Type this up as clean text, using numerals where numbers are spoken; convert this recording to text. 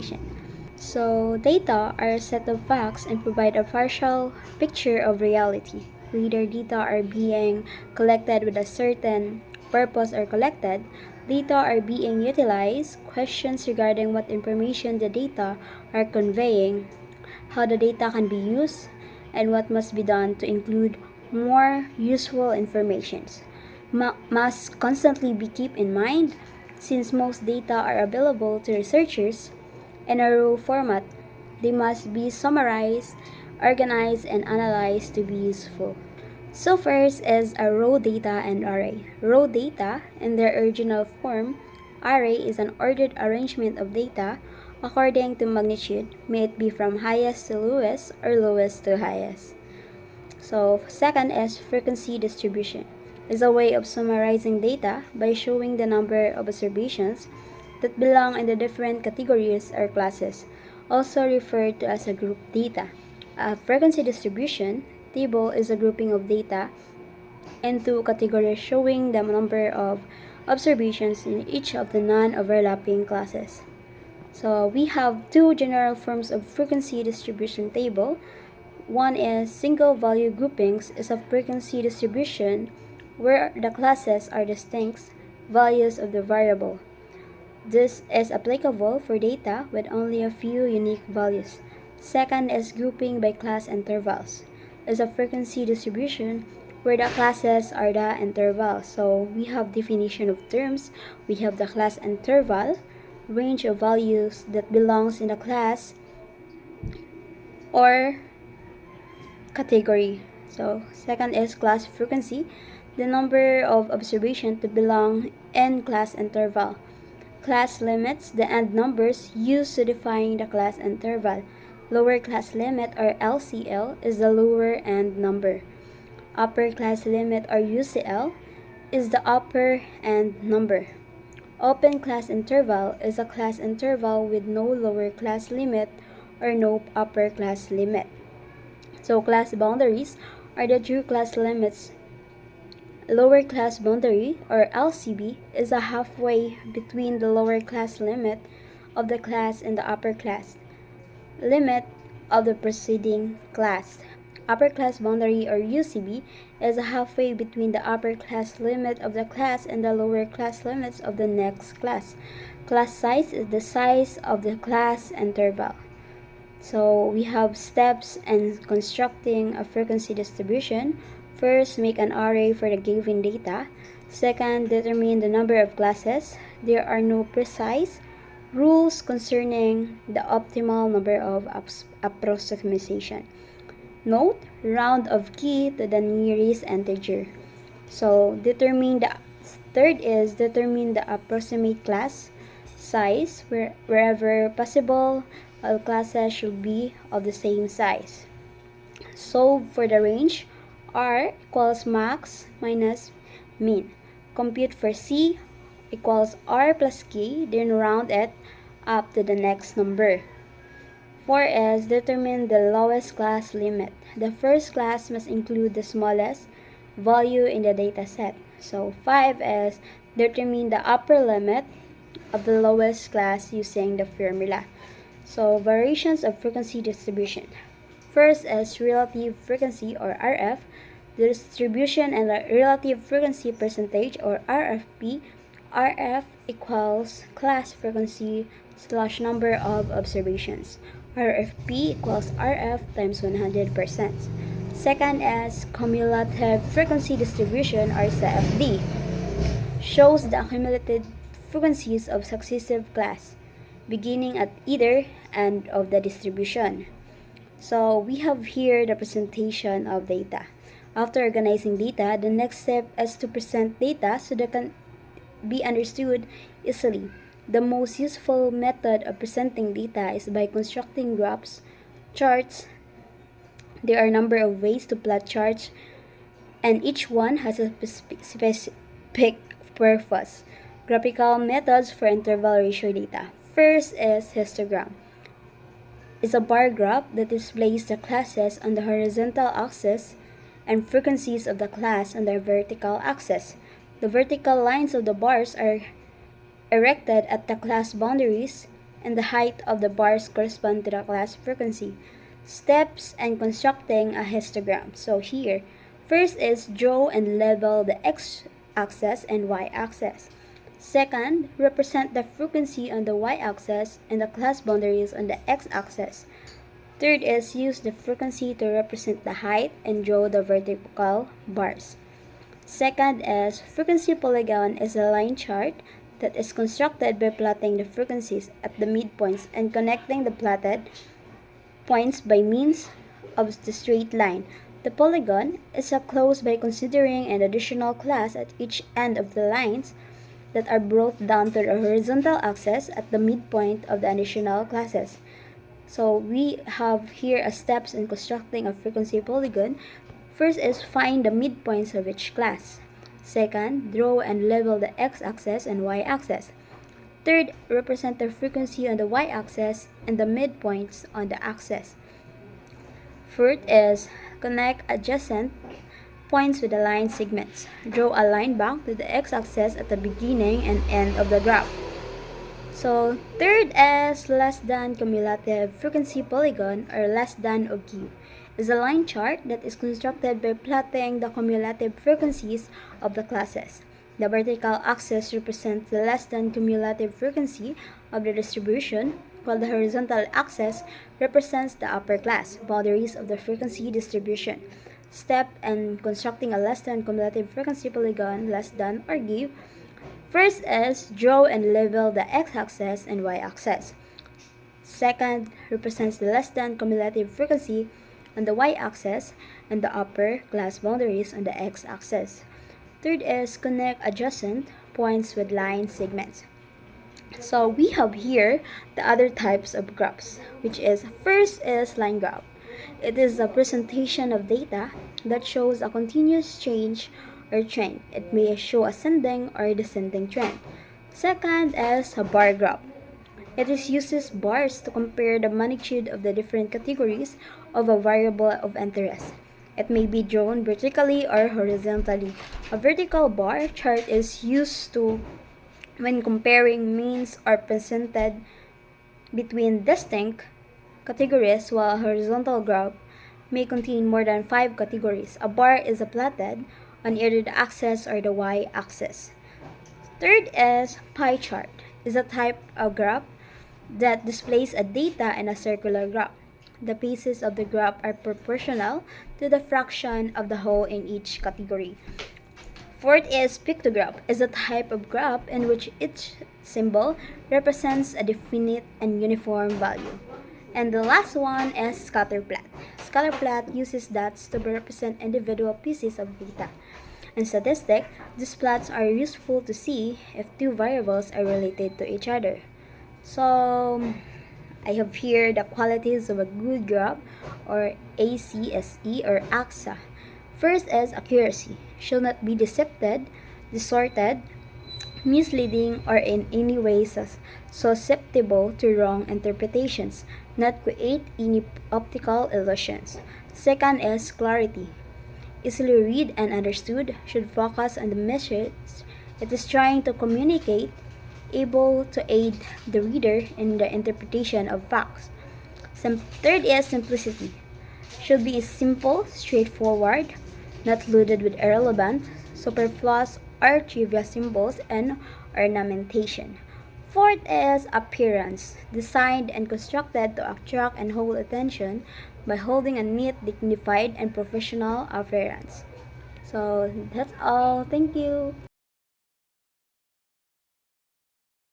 information. So, data are a set of facts and provide a partial picture of reality. Whether data are being collected with a certain purpose or collected, data are being utilized, questions regarding what information the data are conveying, how the data can be used, and what must be done to include more useful informations. Must constantly be kept in mind since most data are available to researchers in a raw format. They must be summarized, organized, and analyzed to be useful. So first is a raw data and array. Raw data, in their original form, array is an ordered arrangement of data according to magnitude, may it be from highest to lowest or lowest to highest. So second is frequency distribution. Is a way of summarizing data by showing the number of observations that belong in the different categories or classes, also referred to as a group data. A frequency distribution table is a grouping of data into categories showing the number of observations in each of the non-overlapping classes. So we have two general forms of frequency distribution table. One is single value groupings is a frequency distribution where the classes are distinct values of the variable. This is applicable for data with only a few unique values. Second is grouping by class intervals. Is a frequency distribution where the classes are the intervals. So we have definition of terms. We have the class interval, range of values that belongs in the class or category. So second is class frequency, the number of observations to belong in class interval. Class limits, the end numbers used to define the class interval. Lower class limit or LCL is the lower end number. Upper class limit or UCL is the upper end number. Open class interval is a class interval with no lower class limit or no upper class limit. So class boundaries are the true class limits. Lower class boundary, or LCB, is a halfway between the lower class limit of the class and the upper class limit of the preceding class. Upper class boundary, or UCB, is a halfway between the upper class limit of the class and the lower class limits of the next class. Class size is the size of the class interval. So we have steps in constructing a frequency distribution. First, make an array for the given data. Second, determine the number of classes. There are no precise rules concerning the optimal number of approximation. Note, round of key to the nearest integer. So third is determine the approximate class size. Wherever possible, all classes should be of the same size. Solve for the range. R equals max minus min. Compute for C equals R plus K, then round it up to the next number. 4 is determine the lowest class limit. The first class must include the smallest value in the data set. So 5 is determine the upper limit of the lowest class using the formula. So variations of frequency distribution. First is relative frequency, or RF, the distribution and the relative frequency percentage, or RFP. RF equals class frequency slash number of observations. RFP equals RF times 100%. Second is cumulative frequency distribution, or CFD, shows the accumulated frequencies of successive class beginning at either end of the distribution. So we have here the presentation of data. After organizing data, the next step is to present data so that can be understood easily. The most useful method of presenting data is by constructing graphs, charts. There are a number of ways to plot charts, and each one has a specific purpose. Graphical methods for interval ratio data. First is histogram. Is a bar graph that displays the classes on the horizontal axis and frequencies of the class on the vertical axis. The vertical lines of the bars are erected at the class boundaries, and the height of the bars correspond to the class frequency. Steps and constructing a histogram. So here, first is draw and label the x-axis and y-axis. Second, represent the frequency on the y-axis and the class boundaries on the x-axis. Third is use the frequency to represent the height and draw the vertical bars. Second is frequency polygon is a line chart that is constructed by plotting the frequencies at the midpoints and connecting the plotted points by means of the straight line. The polygon is closed by considering an additional class at each end of the lines that are brought down to the horizontal axis at the midpoint of the additional classes. So we have here a steps in constructing a frequency polygon. First is find the midpoints of each class. Second, draw and label the x-axis and y-axis. Third, represent the frequency on the y-axis and the midpoints on the axis. Fourth is connect adjacent points with the line segments. Draw a line back to the x-axis at the beginning and end of the graph. So, third is less than cumulative frequency polygon or less than or give is a line chart that is constructed by plotting the cumulative frequencies of the classes. The vertical axis represents the less than cumulative frequency of the distribution, while the horizontal axis represents the upper class boundaries of the frequency distribution. Step in constructing a less than cumulative frequency polygon less than or give. First is draw and label the x-axis and y-axis. Second represents the less than cumulative frequency on the y-axis and the upper class boundaries on the x-axis. Third is connect adjacent points with line segments. So we have here the other types of graphs, which is first is line graph. It is a presentation of data that shows a continuous change or trend. It may show ascending or descending trend. Second is a bar graph. It uses bars to compare the magnitude of the different categories of a variable of interest. It may be drawn vertically or horizontally. A vertical bar chart is used to when comparing means or presented between distinct categories, while a horizontal graph may contain more than 5 categories. A bar is plotted on either the axis or the y-axis. Third is pie chart. Is a type of graph that displays a data in a circular graph. The pieces of the graph are proportional to the fraction of the whole in each category. Fourth is pictograph. Is a type of graph in which each symbol represents a definite and uniform value. And the last one is scatterplot. Scatterplot uses dots to represent individual pieces of data. In statistics, these plots are useful to see if two variables are related to each other. So, I have here the qualities of a good graph, or ACSE or AXA. First is accuracy. Should not be deceptive, distorted, misleading, or in any way susceptible to wrong interpretations, not create any optical illusions. Second is clarity. Easily read and understood, should focus on the message it is trying to communicate, able to aid the reader in the interpretation of facts. Third is simplicity. Should be simple, straightforward, not loaded with irrelevant, superfluous, or trivial symbols and ornamentation. Fourth is appearance, designed and constructed to attract and hold attention by holding a neat, dignified, and professional appearance. So that's all. Thank you.